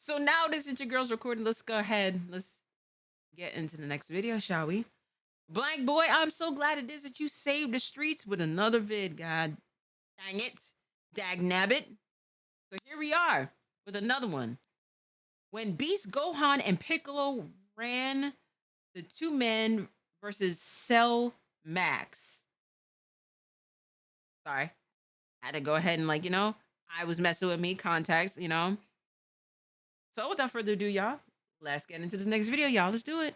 So now this is your girl's recording. Let's go ahead. Let's get into the next video, shall we? Blank boy, I'm so glad it is that you saved the streets with another vid. God dang it. Dag nabbit. So here we are with another one. When Beast, Gohan, and Piccolo ran the two men versus Cell Max. Sorry. Had to go ahead and I was messing with me, context, So without further ado, y'all, let's get into this next video, y'all. Let's do it.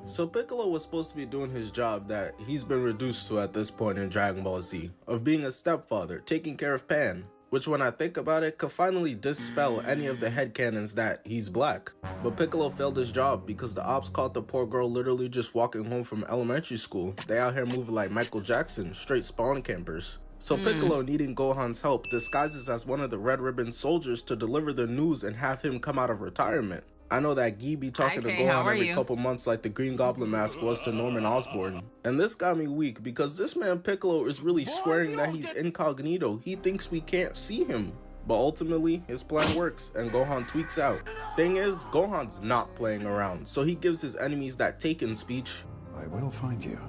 So Piccolo was supposed to be doing his job that he's been reduced to at this point in Dragon Ball Z, of being a stepfather, taking care of Pan, which when I think about it, could finally dispel any of the headcanons that he's black. But Piccolo failed his job because the ops caught the poor girl literally just walking home from elementary school. They out here moving like Michael Jackson, straight spawn campers. So Piccolo, needing Gohan's help, disguises as one of the Red Ribbon soldiers to deliver the news and have him come out of retirement. I know that Guy be talking to Gohan every couple months like the Green Goblin mask was to Norman Osborn. And this got me weak because this man Piccolo is really swearing that he's incognito. He thinks we can't see him. But ultimately, his plan works and Gohan tweaks out. Thing is, Gohan's not playing around, so he gives his enemies that Taken speech. I will find you,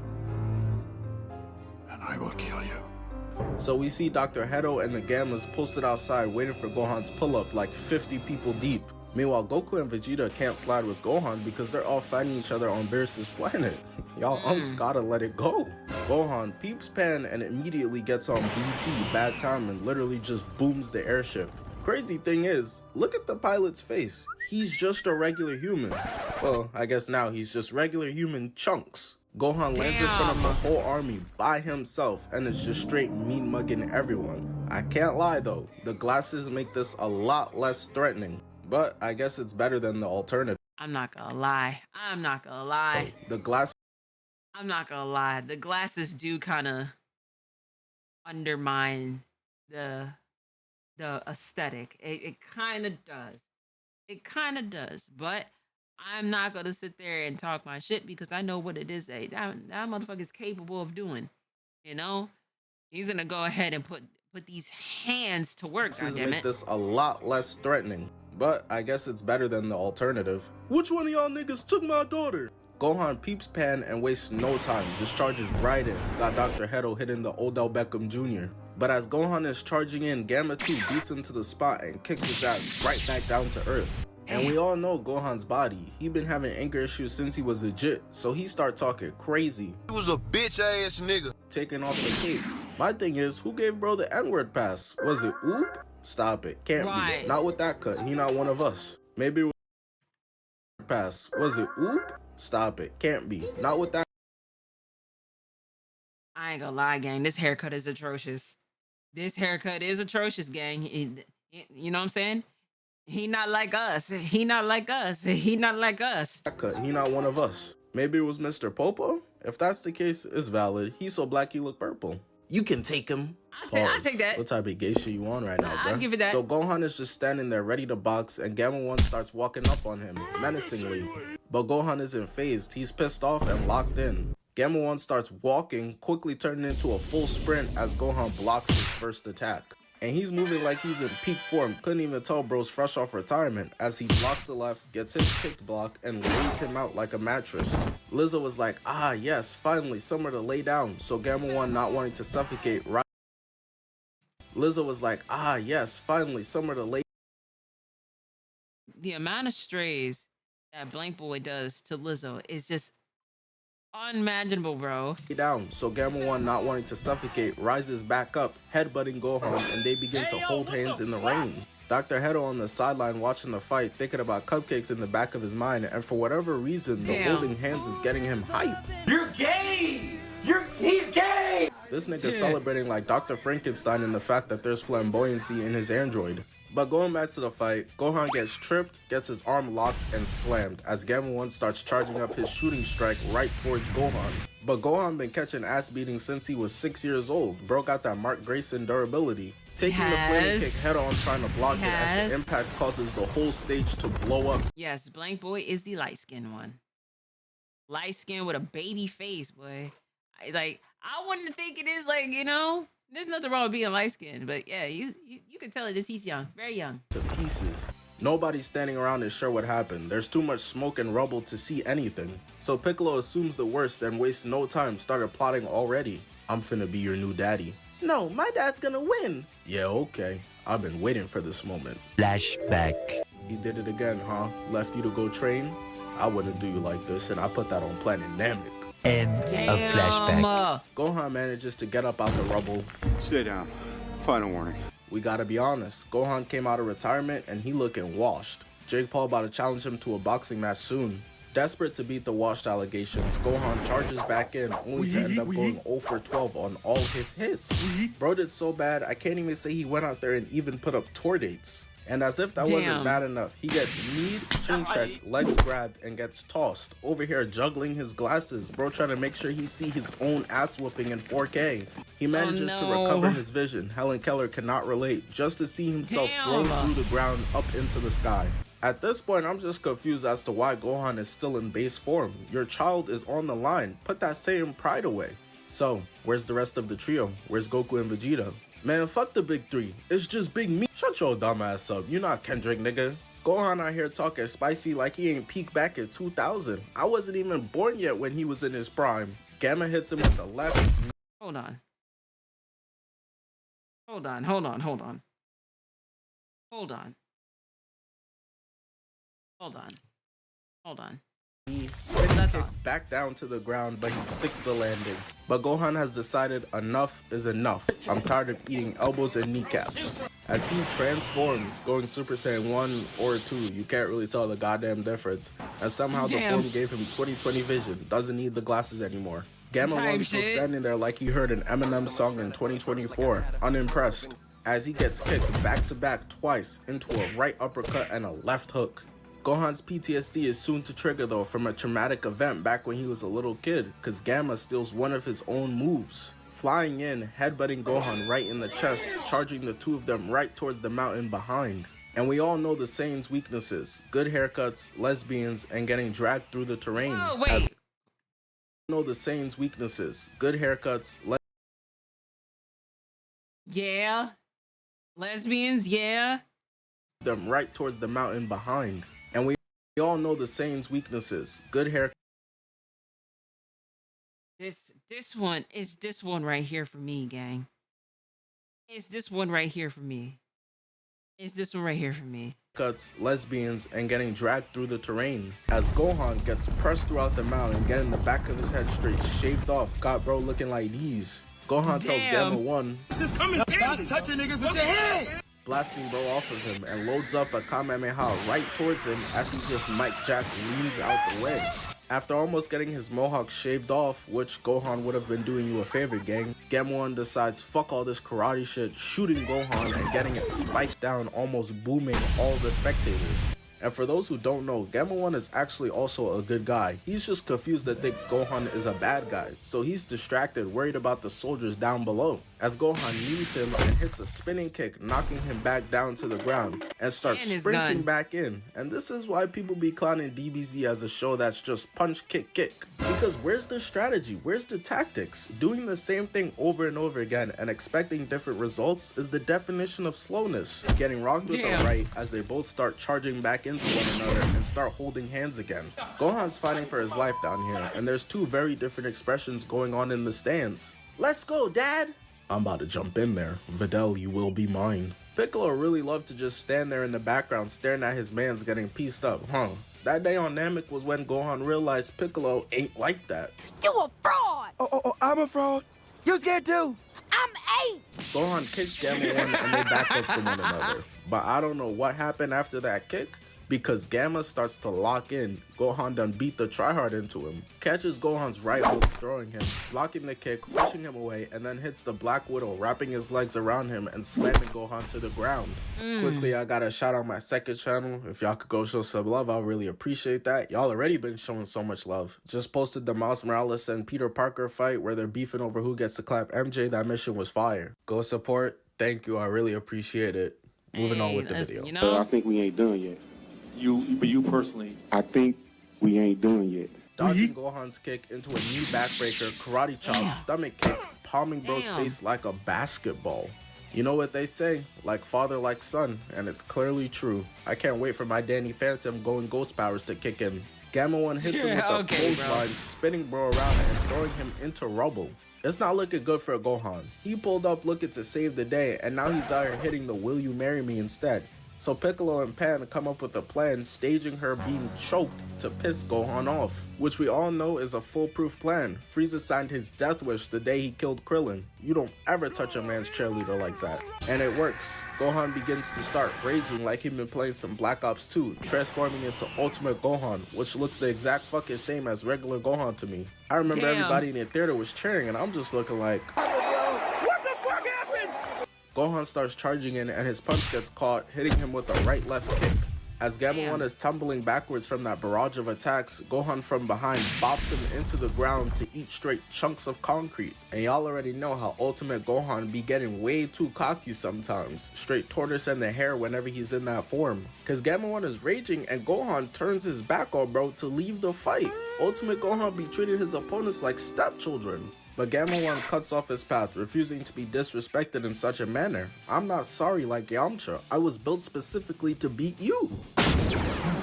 and I will kill you. So we see Dr. Hedo and the Gammas posted outside waiting for Gohan's pull-up like 50 people deep. Meanwhile, Goku and Vegeta can't slide with Gohan because they're all fighting each other on Beerus's planet. Y'all unks gotta let it go. Gohan peeps Pan and immediately gets on BT, bad time, and literally just booms the airship. Crazy thing is, look at the pilot's face. He's just a regular human. Well, I guess now he's just regular human chunks. Gohan lands in front of the whole army by himself and is just straight mean mugging everyone. I can't lie though, the glasses make this a lot less threatening. But I guess it's better than the alternative. I'm not gonna lie. I'm not gonna lie. The glasses do kind of undermine the aesthetic. It kind of does. It kind of does. But I'm not gonna sit there and talk my shit because I know what it is that motherfucker's capable of doing. You know, he's gonna go ahead and put these hands to work. Goddammit. Make this a lot less threatening. But I guess it's better than the alternative. Which one of y'all niggas took my daughter? Gohan peeps Pan and wastes no time, just charges right in. Got Dr. Hedo hitting the Odell Beckham Jr. But as Gohan is charging in, Gamma 2 beats him to the spot and kicks his ass right back down to earth. And we all know Gohan's body. He been having anger issues since he was a jit, so he start talking crazy. He was a bitch ass nigga. Taking off the cape. My thing is, who gave bro the N-word pass? Was it Oop? Stop it. Can't be. Not with that cut. He not one of us. Maybe it was pass. Was it Oop? Stop it. Can't be. Not with that. I ain't gonna lie, gang. This haircut is atrocious. This haircut is atrocious, gang. You know what I'm saying? He not like us. He not like us. He not like us. That cut. He not one of us. Maybe it was Mr. Popo? If that's the case, it's valid. He's so black he look purple. You can take him. I'll take that. What type of gay shit you on right now, bro? I'll give it that. So Gohan is just standing there ready to box and Gamma 1 starts walking up on him, menacingly. But Gohan isn't phased. He's pissed off and locked in. Gamma 1 starts walking, quickly turning into a full sprint as Gohan blocks his first attack. And he's moving like he's in peak form. Couldn't even tell bro's fresh off retirement as he blocks the left, gets his kicked block, and lays him out like a mattress. Lizzo was like, ah yes, finally, somewhere to lay down. So Gamma 1 not wanting to suffocate, right? Lizzo was like, ah yes, finally, somewhere to lay. The amount of strays that Blank Boy does to Lizzo is just unimaginable, bro. Down, so Gamma 1 not wanting to suffocate rises back up, headbutting Gohan, and they begin to hold hands in the rain. Dr. Hedo on the sideline watching the fight, thinking about cupcakes in the back of his mind, and for whatever reason, the holding hands is getting him hype. You're gay! He's gay! This nigga's celebrating like Dr. Frankenstein in the fact that there's flamboyancy in his android. But going back to the fight, Gohan gets tripped, gets his arm locked, and slammed as Gamma 1 starts charging up his shooting strike right towards Gohan. But Gohan been catching ass beating since he was 6 years old. Bro got that Mark Grayson durability. taking the flaming Has. kick head on, trying to block it as Has. the impact causes the whole stage to blow up. Yes, Blank Boy is the light skinned one. Light skin with a baby face, boy. I wouldn't think it is like, there's nothing wrong with being light skinned, but yeah, you can tell it is he's young, very young. To pieces. Nobody's standing around and sure what happened. There's too much smoke and rubble to see anything. So Piccolo assumes the worst and wastes no time, started plotting already. I'm finna be your new daddy. No, my dad's gonna win. Yeah, okay. I've been waiting for this moment. Flashback. He did it again, huh? Left you to go train? I wouldn't do you like this, and I put that on Planet Namek. End of flashback. Gohan manages to get up out the rubble. Stay down. Final warning. We gotta be honest, Gohan came out of retirement and he looking washed. Jake Paul about to challenge him to a boxing match soon. Desperate to beat the washed allegations, Gohan charges back in, only to end up going 0 for 12 on all his hits. Bro did so bad, I can't even say he went out there and even put up tour dates. And as if that wasn't bad enough, he gets kneed, chin checked, legs grabbed, and gets tossed. Over here juggling his glasses, bro trying to make sure he see his own ass whooping in 4K. He manages to recover his vision. Helen Keller cannot relate, just to see himself thrown through the ground up into the sky. At this point, I'm just confused as to why Gohan is still in base form. Your child is on the line. Put that same pride away. So, where's the rest of the trio? Where's Goku and Vegeta? Man, fuck the big three. It's just Big Me. Shut your dumb ass up. You not Kendrick, nigga. Gohan out here talking spicy like he ain't peaked back in 2000. I wasn't even born yet when he was in his prime. Gamma hits him with the left. Hold on. Hold on, hold on, hold on. Hold on. Hold on. Hold on. Spinning kick back down to the ground, but he sticks the landing. But Gohan has decided enough is enough. I'm tired of eating elbows and kneecaps. As he transforms, going Super Saiyan 1 or 2, you can't really tell the goddamn difference. And somehow the form gave him 20/20 vision, doesn't need the glasses anymore. Gamma One's still standing there like he heard an Eminem song in 2024, unimpressed, as he gets kicked back to back twice into a right uppercut and a left hook. Gohan's PTSD is soon to trigger though from a traumatic event back when he was a little kid, cause Gamma steals one of his own moves. Flying in, headbutting Gohan right in the chest, charging the two of them right towards the mountain behind. And we all know the Saiyan's weaknesses: good haircuts, lesbians, and getting dragged through the terrain. Oh, wait. Know the Saiyan's weaknesses: good haircuts, Yeah. Lesbians, yeah. them right towards the mountain behind. And we all know the Saiyan's weaknesses: good hair. This one is this one right here for me, gang. It's this one right here for me. It's this one right here for me. Cuts, lesbians, and getting dragged through the terrain. As Gohan gets pressed throughout the mountain, getting the back of his head straight shaved off, got bro looking like these. Gohan tells Gamma 1, Stop touching niggas with your hand! blasting bro off of him, and loads up a Kamehameha right towards him as he just Mike Jack leans out the way. After almost getting his mohawk shaved off, which Gohan would have been doing you a favor, gang, Gamma 1 decides fuck all this karate shit, shooting Gohan and getting it spiked down, almost booming all the spectators. And for those who don't know, Gamma 1 is actually also a good guy. He's just confused that thinks Gohan is a bad guy, so he's distracted, worried about the soldiers down below. As Gohan knees him and hits a spinning kick, knocking him back down to the ground, and starts sprinting back in. And this is why people be clowning DBZ as a show that's just punch, kick, kick. Because where's the strategy? Where's the tactics? Doing the same thing over and over again and expecting different results is the definition of slowness. Getting rocked with the right as they both start charging back into one another and start holding hands again. Gohan's fighting for his life down here, and there's two very different expressions going on in the stands. Let's go, Dad! I'm about to jump in there. Videl, you will be mine. Piccolo really loved to just stand there in the background staring at his mans getting pieced up, huh? That day on Namek was when Gohan realized Piccolo ain't like that. You a fraud! Oh, I'm a fraud? You scared too? I'm 8! Gohan kicks Gamma 1 and they back up from one another. But I don't know what happened after that kick, because Gamma starts to lock in. Gohan done beat the tryhard into him. Catches Gohan's right hook, throwing him, blocking the kick, pushing him away, and then hits the Black Widow, wrapping his legs around him and slamming Gohan to the ground. Quickly, I gotta shout out my second channel. If y'all could go show some love, I'll really appreciate that. Y'all already been showing so much love. Just posted the Miles Morales and Peter Parker fight where they're beefing over who gets to clap MJ. That mission was fire. Go support. Thank you, I really appreciate it. Moving on with the listen, video. You know, I think we ain't done yet. But you personally, I think we ain't done yet. Dodging Gohan's kick into a knee backbreaker, karate chop, stomach kick, palming bro's face like a basketball. You know what they say, like father, like son, and it's clearly true. I can't wait for my Danny Phantom going ghost powers to kick in. Gamma 1 hits him with a clothesline, spinning bro around and throwing him into rubble. It's not looking good for Gohan. He pulled up looking to save the day, and now he's out here hitting the will you marry me instead. So Piccolo and Pan come up with a plan, staging her being choked to piss Gohan off, which we all know is a foolproof plan. Frieza signed his death wish the day he killed Krillin. You don't ever touch a man's cheerleader like that. And it works. Gohan begins to start raging like he'd been playing some Black Ops 2, transforming into Ultimate Gohan, which looks the exact fucking same as regular Gohan to me. I remember everybody in the theater was cheering, and I'm just looking like, Gohan starts charging in and his punch gets caught, hitting him with a right-left kick. As Gamma 1 is tumbling backwards from that barrage of attacks, Gohan from behind bops him into the ground to eat straight chunks of concrete. And y'all already know how Ultimate Gohan be getting way too cocky sometimes, straight tortoise in the hair whenever he's in that form. Cause Gamma 1 is raging and Gohan turns his back on bro to leave the fight. Ultimate Gohan be treating his opponents like stepchildren. But Gamma 1 cuts off his path, refusing to be disrespected in such a manner. I'm not sorry like Yamcha. I was built specifically to beat you.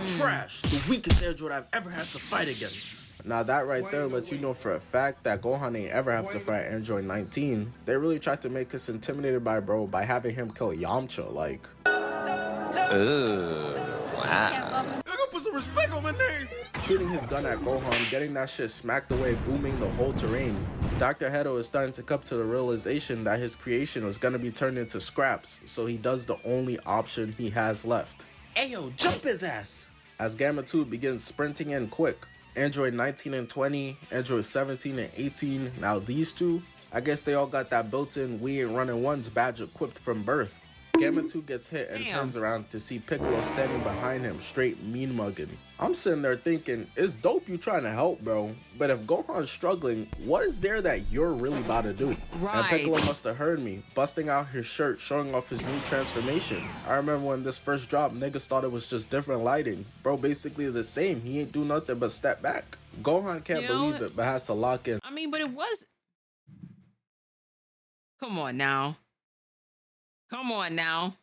Trash, the weakest android I've ever had to fight against. Now that right there lets you know for a fact that Gohan ain't ever have to fight Android 19. They really tried to make us intimidated by bro by having him kill Yamcha, like. Put some respect on my name. Shooting his gun at Gohan, getting that shit smacked away, booming the whole terrain. Dr. Hedo is starting to come to the realization that his creation was gonna be turned into scraps, so he does the only option he has left. Ayo, jump his ass! As Gamma 2 begins sprinting in quick. Android 19 and 20, Android 17 and 18, now these two, I guess they all got that built-in we ain't running ones badge equipped from birth. Gamma 2 gets hit and turns around to see Piccolo standing behind him, straight mean mugging. I'm sitting there thinking, it's dope you trying to help, bro, but if Gohan's struggling, what is there that you're really about to do? And Piccolo must have heard me, busting out his shirt, showing off his new transformation. I remember when this first dropped, niggas thought it was just different lighting. Bro, basically the same. He ain't do nothing but step back. Gohan can't believe it, but has to lock in. I mean, but it was. Come on now. Come on now.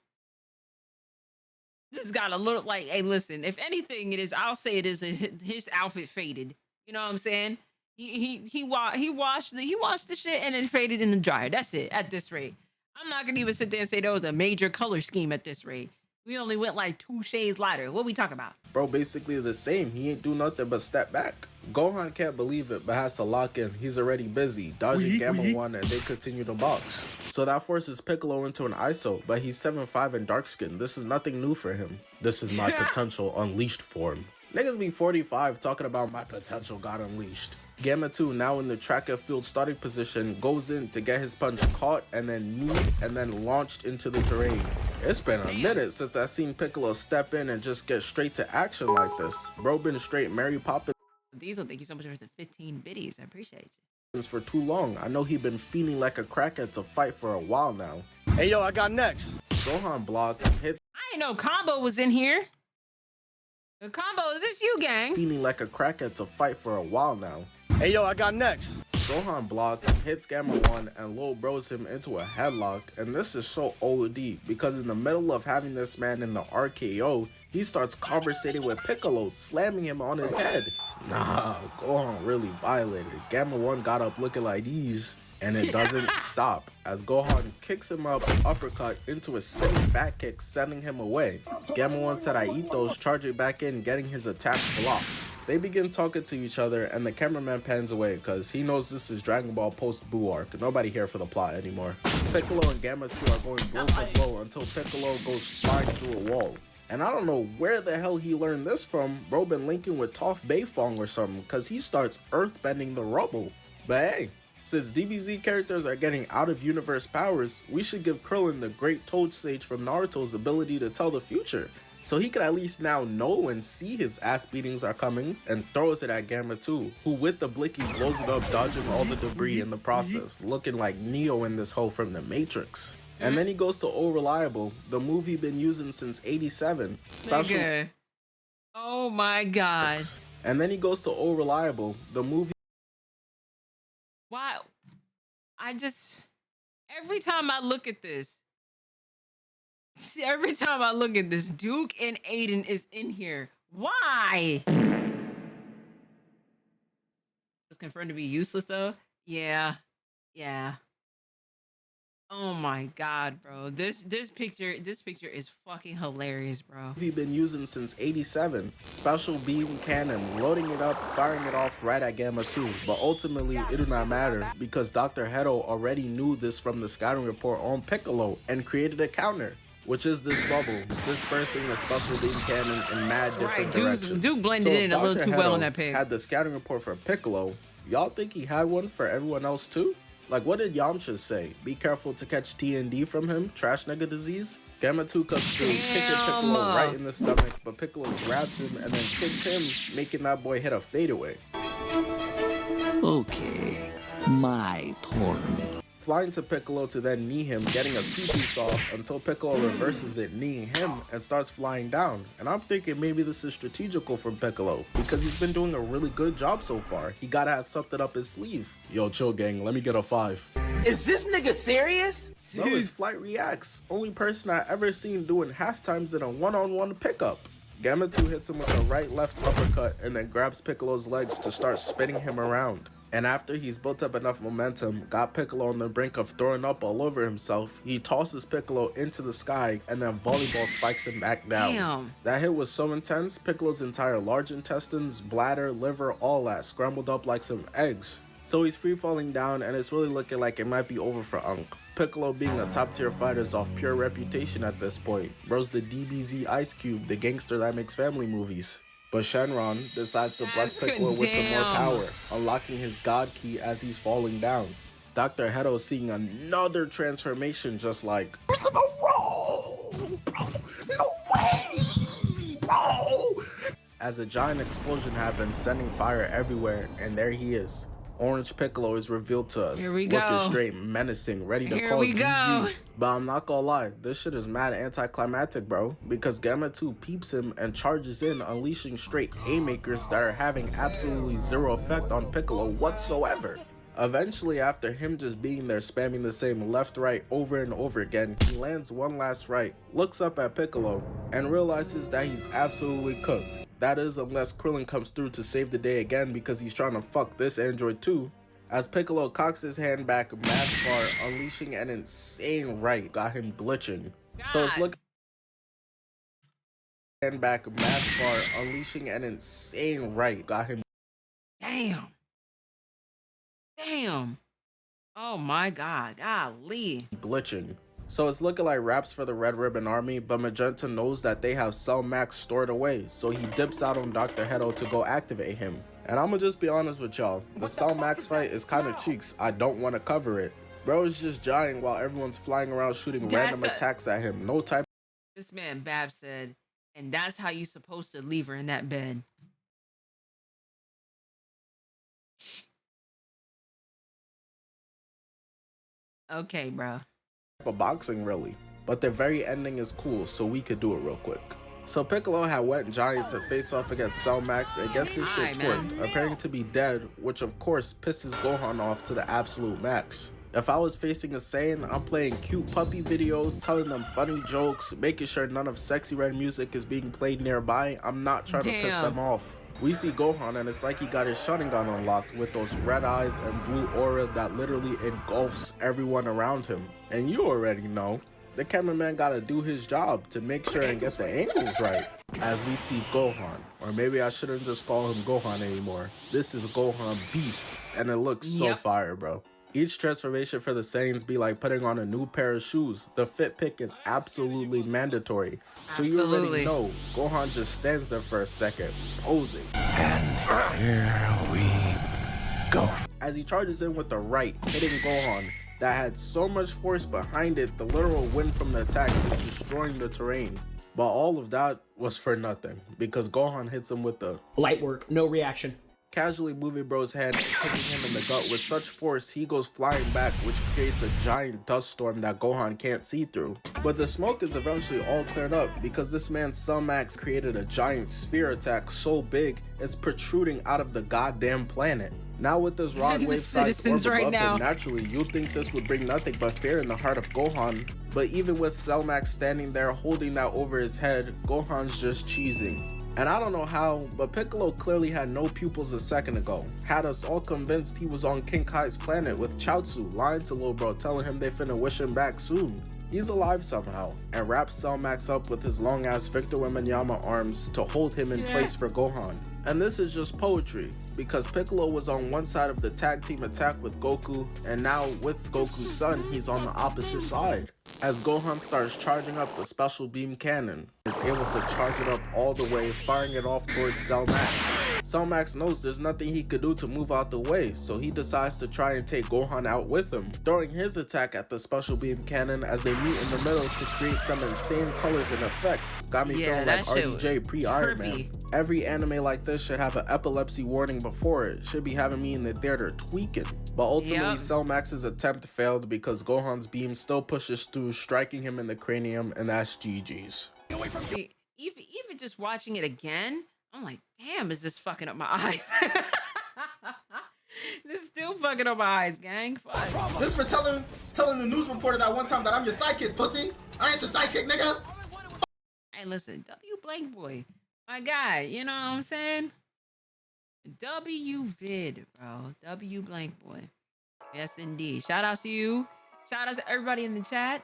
Just got a little like, hey, listen, if anything, it is, I'll say it is his outfit faded. You know what I'm saying? He washed the shit and then faded in the dryer. That's it at this rate. I'm not gonna even sit there and say there was a major color scheme at this rate. We only went like 2 shades lighter. What we talking about? Bro, basically the same. He ain't do nothing but step back. Gohan can't believe it, but has to lock in. He's already busy, dodging Gamma 1, and they continue to box. So that forces Piccolo into an ISO, but he's 7'5" and dark skinned. This is nothing new for him. This is my potential unleashed form. Niggas be 45 talking about my potential got unleashed. Gamma 2, now in the track and field starting position, goes in to get his punch caught and then kneed and then launched into the terrain. It's been a minute since I seen Piccolo step in and just get straight to action like this. Bro been straight Mary Poppins. Diesel, thank you so much for the 15 biddies. I appreciate you. For too long. I know he been feeling like a crackhead to fight for a while now. Hey, yo, I got next. Gohan blocks, hits. I didn't know Combo was in here. The Combo, is this you, gang? Feeling like a crackhead to fight for a while now. Hey, yo, I got next. Gohan blocks, hits Gamma 1, and Lil bros him into a headlock, and this is so OD because in the middle of having this man in the RKO, he starts conversating with Piccolo, slamming him on his head. Nah, Gohan really violated. Gamma 1 got up looking like these, and it doesn't stop as Gohan kicks him up, uppercut into a spinning back kick, sending him away. Gamma 1 said, I eat those, charging back in, getting his attack blocked. They begin talking to each other and the cameraman pans away because he knows this is Dragon Ball post-Buu arc. Nobody here for the plot anymore. Piccolo and Gamma 2 are going blow for blow until Piccolo goes flying through a wall. And I don't know where the hell he learned this from. Bro been linking with Toph Beifong or something because he starts earthbending the rubble. But hey, since DBZ characters are getting out of universe powers, we should give Krillin the great Toad Sage from Naruto's ability to tell the future. So he could at least now know and see his ass beatings are coming and throws it at Gamma 2, who with the blicky blows it up, dodging all the debris in the process, looking like Neo in this hole from the Matrix. And then he goes to Oh Reliable, the movie been using since 87. Special. Nigga. Oh my god. And then he goes to Oh Reliable, the movie. Why? Every time I look at this, Duke and Aiden is in here. Why? Was confirmed to be useless though. Yeah. Oh my god, bro. This picture is fucking hilarious, bro. Movie been using since 87. Special beam cannon, loading it up, firing it off right at Gamma 2. But ultimately, it do not matter because Dr. Hedo already knew this from the scouting report on Piccolo and created a counter, which is this bubble, dispersing the special beam cannon in mad different directions. Duke blended in a little too well in that pic. Had the scouting report for Piccolo. Y'all think he had one for everyone else too? Like, what did Yamcha say? Be careful to catch TND from him, trash nigga disease? Gamma 2 comes through, kicking Piccolo right in the stomach, but Piccolo grabs him and then kicks him, making that boy hit a fadeaway. Okay, my turn. Flying to Piccolo to then knee him, getting a two-piece off until Piccolo reverses it, kneeing him, and starts flying down. And I'm thinking maybe this is strategical from Piccolo, because he's been doing a really good job so far. He gotta have something up his sleeve. Yo, chill gang, let me get a 5. Is this nigga serious? Bro, his flight reacts. Only person I ever seen doing half times in a one-on-one pickup. Gamma 2 hits him with a right-left uppercut and then grabs Piccolo's legs to start spinning him around. And after he's built up enough momentum, got Piccolo on the brink of throwing up all over himself, he tosses Piccolo into the sky and then volleyball spikes him back down. Damn. That hit was so intense, Piccolo's entire large intestines, bladder, liver, all that scrambled up like some eggs. So he's free falling down and it's really looking like it might be over for Unk. Piccolo being a top tier fighter is off pure reputation at this point. Bro's the DBZ Ice Cube, the gangster that makes family movies. But Shenron decides to bless Piccolo with some more power, unlocking his God Key as he's falling down. Dr. Hedo seeing another transformation just like, no way, bro! As a giant explosion happens, sending fire everywhere, and there he is. Orange Piccolo is revealed to us, looking straight menacing, ready to call GG. But I'm not gonna lie, this shit is mad anticlimactic, bro, because Gamma 2 peeps him and charges in, unleashing straight haymakers that are having absolutely zero effect on Piccolo whatsoever. Eventually, after him just being there spamming the same left-right over and over again, he lands one last right, looks up at Piccolo, and realizes that he's absolutely cooked. That is, unless Krillin comes through to save the day again because he's trying to fuck this android too. As Piccolo cocks his hand back mad far, unleashing an insane right, got him glitching. So it's looking hand back mad far, unleashing an insane right, got him. Damn. Oh my god, golly. Glitching. So it's looking like raps for the Red Ribbon Army, but Magenta knows that they have Cell Max stored away, so he dips out on Dr. Hedo to go activate him. And I'ma just be honest with y'all, the Cell Max fight is kinda cheeks, I don't wanna cover it. Bro is just dying while everyone's flying around shooting random attacks at him, no type. This man Bab said, and that's how you supposed to leave her in that bed. Okay, bro. Of boxing really, but the very ending is cool, so we could do it real quick. So Piccolo had went giant to face off against Cell Max and gets his shit twinned, appearing to be dead, which of course pisses Gohan off to the absolute max. If I was facing a Saiyan, I'm playing cute puppy videos, telling them funny jokes, making sure none of Sexy Red music is being played nearby. I'm not trying to piss them off. We see Gohan and it's like he got his Sharingan unlocked with those red eyes and blue aura that literally engulfs everyone around him. And you already know, the cameraman gotta do his job to make sure and get the angles right. As we see Gohan, or maybe I shouldn't just call him Gohan anymore. This is Gohan Beast, and it looks so fire, bro. Each transformation for the Saiyans be like putting on a new pair of shoes. The fit pick is absolutely mandatory. So you already know, Gohan just stands there for a second, posing. And here we go. As he charges in with the right, hitting Gohan, that had so much force behind it, the literal wind from the attack is destroying the terrain. But all of that was for nothing, because Gohan hits him with the light work, no reaction. casually moving bro's head and kicking him in the gut with such force he goes flying back, which creates a giant dust storm that Gohan can't see through. But the smoke is eventually all cleared up because this man Cellmax created a giant sphere attack so big it's protruding out of the goddamn planet. Now with this rod wave sized orb above him, naturally you'd think this would bring nothing but fear in the heart of Gohan. But even with Cellmax standing there holding that over his head, Gohan's just cheesing. And I don't know how, but Piccolo clearly had no pupils a second ago. Had us all convinced he was on King Kai's planet with Chaozu lying to Lil Bro telling him they finna wish him back soon. He's alive somehow, and wraps Cellmax up with his long ass Victor Wembanyama arms to hold him in place for Gohan. And this is just poetry, because Piccolo was on one side of the tag team attack with Goku, and now with Goku's son, he's on the opposite side. As Gohan starts charging up the special beam cannon, is able to charge it up all the way, firing it off towards Cellmax. Cellmax knows there's nothing he could do to move out the way, so he decides to try and take Gohan out with him, throwing his attack at the special beam cannon as they meet in the middle to create some insane colors and effects. Got me feeling like RDJ pre-Iron Man. Every anime like this should have an epilepsy warning before it. Should be having me in the theater tweaking. But ultimately Cellmax's attempt failed because Gohan's beam still pushes through, striking him in the cranium, and that's GG's. See, even just watching it again, I'm like, damn, is this fucking up my eyes? This is still fucking up my eyes, gang. Fuck. This for telling the news reporter that one time that I'm your sidekick, pussy. I ain't your sidekick, nigga. Hey, listen, W Blank Boy, my guy, you know what I'm saying? W Vid, bro. W Blank Boy. Yes, indeed. Shout out to you. Shout out to everybody in the chat.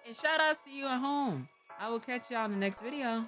And shout outs to you at home. I will catch y'all in the next video.